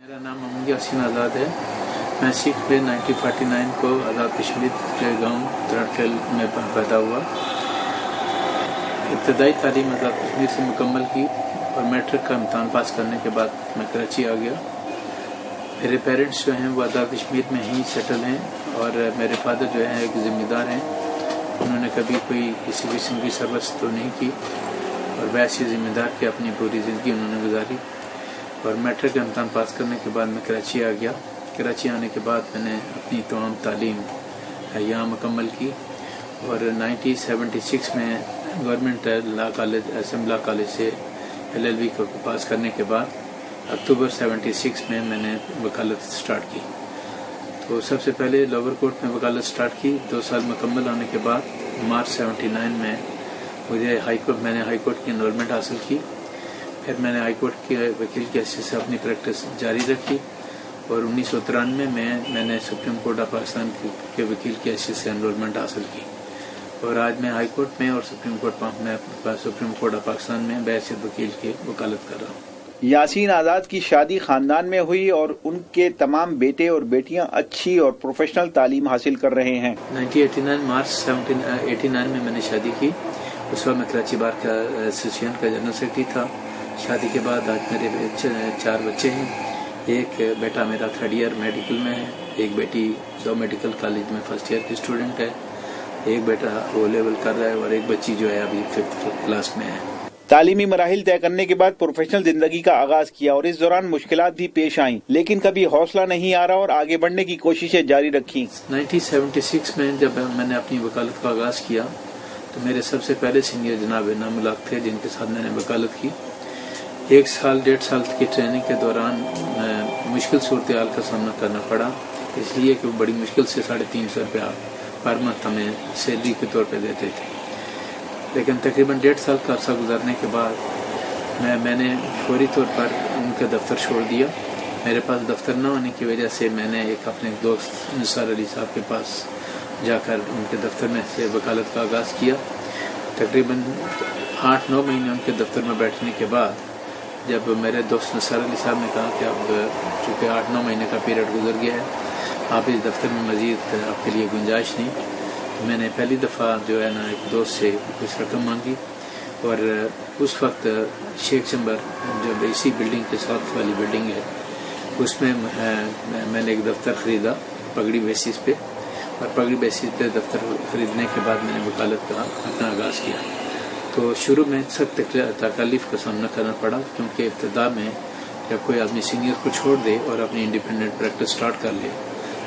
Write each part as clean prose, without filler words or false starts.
میرا نام محمد یاسین آزاد ہے. میں سکھ میں 1949 کو آزاد کشمیر کے گاؤں ترڑکھیل میں پیدا ہوا. ابتدائی تعلیم آزاد کشمیر سے مکمل کی اور میٹرک کا امتحان پاس کرنے کے بعد میں کراچی آ گیا. میرے پیرنٹس جو ہیں وہ آزاد کشمیر میں ہی سیٹل ہیں اور میرے فادر جو ہیں ایک ذمہ دار ہیں. انہوں نے کبھی کوئی کسی قسم کی سروس تو نہیں کی اور ویسے ذمہ دار کی اپنی پوری زندگی انہوں نے گزاری. اور میٹرک کا امتحان پاس کرنے کے بعد میں کراچی آ گیا. کراچی آنے کے بعد میں نے اپنی تمام تعلیم یہاں مکمل کی اور 1976 میں گورنمنٹ لا کالج اسمبلا کالج سے LLB کو پاس کرنے کے بعد اکتوبر 76 میں نے وکالت سٹارٹ کی. تو سب سے پہلے لوور کورٹ میں وکالت سٹارٹ کی. 2 سال مکمل ہونے کے بعد مارچ 79 میں مجھے میں نے ہائی کورٹ کی انرولمنٹ حاصل کی. پھر میں نے ہائی کورٹ کے وکیل کی حیثیت سے اپنی پریکٹس جاری رکھی اور 1993 میں نے سپریم کورٹ آف پاکستان کے وکیل کی حیثیت سے انرولمنٹ حاصل کی اور آج میں ہائی کورٹ میں اور سپریم کورٹ آف پاکستان میں بحیثیت وکیل کی وکالت کر رہا ہوں. یاسین آزاد کی شادی خاندان میں ہوئی اور ان کے تمام بیٹے اور بیٹیاں اچھی اور پروفیشنل تعلیم حاصل کر رہے ہیں. 1989 مارچ 1989 میں نے شادی کی. اس وقت میں کراچی بار کا ایسوسیشن کا جنرل سیکرٹری تھا. شادی کے بعد آج میرے 4 بچے ہیں. ایک بیٹا میرا 3rd ایئر میڈیکل میں ہے, ایک بیٹی دو میڈیکل کالج میں 1st ایئر کی اسٹوڈنٹ ہے, ایک بیٹا O لیول کر رہا ہے اور ایک بچی جو ہے ابھی 5th کلاس میں ہے. تعلیمی مراحل طے کرنے کے بعد پروفیشنل زندگی کا آغاز کیا اور اس دوران مشکلات بھی پیش آئیں, لیکن کبھی حوصلہ نہیں آ رہا اور آگے بڑھنے کی کوششیں جاری رکھی. 1976 میں جب میں نے اپنی وکالت کا آغاز کیا تو میرے سب سے پہلے سینئر جناب انعام الحق تھے جن کے ساتھ میں نے وکالت کی. 1 سال 1.5 سال کی ٹریننگ کے دوران مشکل صورتحال کا سامنا کرنا پڑا, اس لیے کہ وہ بڑی مشکل سے 350 روپیہ پر منتھ ہمیں سیلری کے طور پہ دیتے تھے. لیکن تقریباً 1.5 سال کا عرصہ گزرنے کے بعد میں نے فوری طور پر ان کا دفتر چھوڑ دیا. میرے پاس دفتر نہ ہونے کی وجہ سے میں نے اپنے دوست نثار علی صاحب کے پاس جا کر ان کے دفتر میں سے وکالت کا آغاز کیا. تقریباً 8-9 مہینے ان کے دفتر میں بیٹھنے کے بعد جب میرے دوست نثار علی صاحب نے کہا کہ اب چونکہ 8-9 مہینے کا پیریڈ گزر گیا ہے, آپ اس دفتر میں مزید آپ کے لیے گنجائش نہیں, میں نے پہلی دفعہ جو ہے نا ایک دوست سے کچھ رقم مانگی اور اس وقت شیخ چمبر جو اسی بلڈنگ کے ساتھ والی بلڈنگ ہے اس میں میں نے ایک دفتر خریدا پگڑی بیسس پہ, اور پگڑی بیسس پہ دفتر خریدنے کے بعد میں نے وکالت کا اپنا آغاز کیا. تو شروع میں سخت تکالیف کا سامنا کرنا پڑا کیونکہ ابتدا میں جب کوئی آدمی سینئر کو چھوڑ دے اور اپنی انڈیپینڈنٹ پریکٹس سٹارٹ کر لے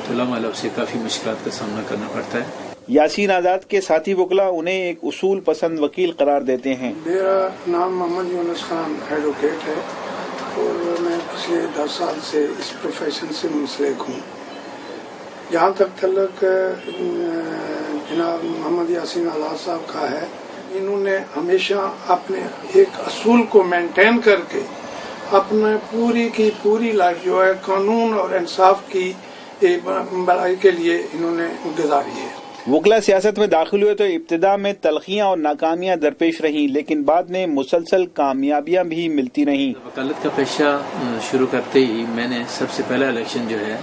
تو لمحہ سے کافی مشکلات کا سامنا کرنا پڑتا ہے. یاسین آزاد کے ساتھی وکلا انہیں ایک اصول پسند وکیل قرار دیتے ہیں. میرا نام محمد یونس خان ایڈوکیٹ ہے اور میں پچھلے 10 سال سے اس پروفیشن سے منسلک ہوں. جہاں تک تعلق جناب محمد یاسین آزاد صاحب کا ہے, انہوں نے ہمیشہ اپنے ایک اصول کو مینٹین کر کے اپنے پوری کی پوری لائف جو ہے قانون اور انصاف کی بڑائی کے لیے انہوں نے گزاری ہے. وکلا سیاست میں داخل ہوئے تو ابتدا میں تلخیاں اور ناکامیاں درپیش رہیں, لیکن بعد میں مسلسل کامیابیاں بھی ملتی رہیں. وکالت کا پیشہ شروع کرتے ہی میں نے سب سے پہلا الیکشن جو ہے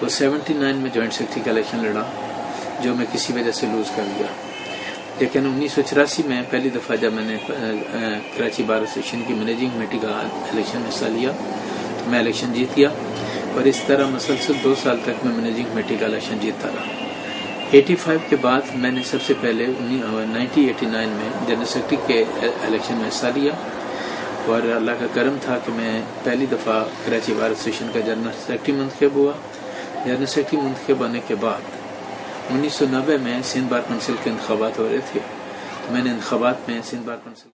وہ 79 میں جوائنٹ سیکرٹری کا الیکشن لڑا جو میں کسی وجہ سے لوز کر گیا. لیکن 1984 میں پہلی دفعہ جب میں نے کراچی بار ایسوسیشن کی مینیجنگ کمیٹی کا الیکشن میں حصہ لیا تو میں الیکشن جیت گیا اور اس طرح مسلسل 2 سال تک میں مینیجنگ کمیٹی کا الیکشن جیتتا رہا. 85 کے بعد میں نے سب سے پہلے 1989 میں جنرل سیکرٹری کے الیکشن میں حصہ لیا اور اللہ کا کرم تھا کہ میں پہلی دفعہ کراچی بار ایسوسیشن کا جنرل سیکرٹری منتخب ہوا. جنرل سیکرٹری منتخب ہونے کے بعد 1990 میں سندھ بار کونسل کے انتخابات ہو رہے تھے تو میں نے انتخابات میں سندھ بار کونسل